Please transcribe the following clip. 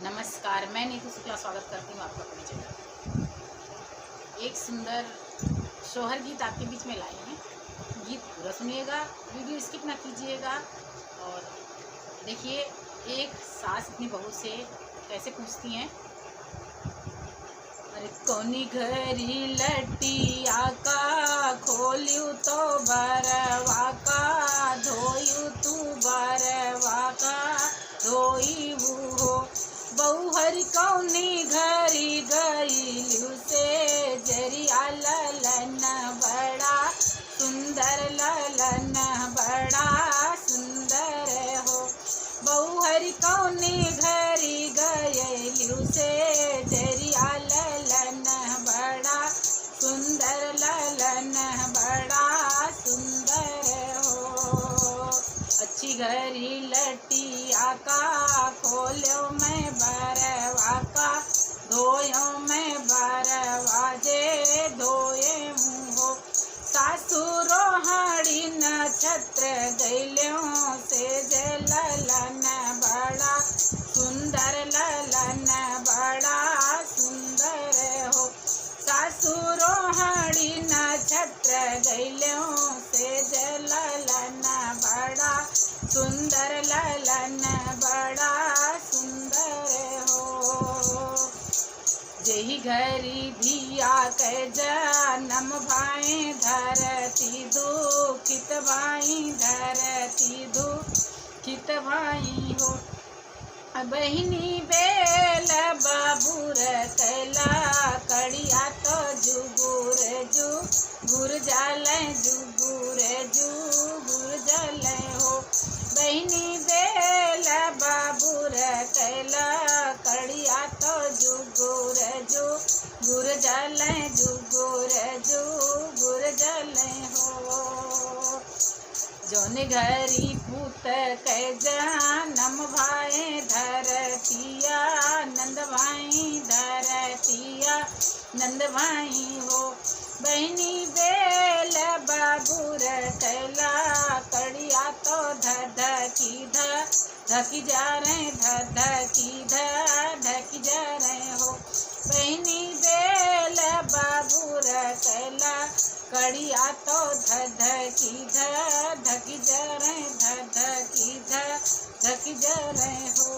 नमस्कार, मैं नीतू शुक्ला स्वागत करती हूँ आपका अपने चैनल। एक सुंदर शोहर गीत आपके बीच में लाई हैं। गीत पूरा सुनिएगा, वीडियो स्किप ना कीजिएगा। और देखिए एक सास अपनी बहू से कैसे पूछती हैं, अरे कौनी घरी लटिया का खोलियू तो बरवा का धोयू तू बरवा का धोई हो बहुहर कौनी घरी गईलू से जरिया ललन बड़ा सुंदर ललन बड़ा सुंदर हो बहुहर कौनी घरी गईलू से जरिया ललन बड़ा सुंदर ललन बड़ा सुंदर हो अच्छी घरी लटिया का खोलो मैं बरवा का धोयो मैं बरवा जे धोए मुँहो सासुरो हाड़ी नक्षत्र गैल्यों से जे ललन बड़ा सुंदर ललन बड़ा सुंदर हो सासुरो हाड़ी नक्षत्र गैल्यों से जे ललन बड़ा सुंदर ललन बड़ा सुंदर हो जही घरी धिया के जन्म भाई धरती दुखित भाई धरती दुखित भाई हो बहिनी बेल बाबूर कैला कड़िया तो जुगुर जुगुर जल जुगुर जल हो बहिनी बेल बाबूर कैला कड़िया तो जुगुर जल जुगुर जल हो जौन घरी पूत के जन्म भाई धरतिया नंद भाई हो बहनी बेल बाबूर कैला कड़िया तो धकी जा रहे धकी जा रहे हो बहनी बेल बाबूर कैला कड़िया तो धकी जा रहे हो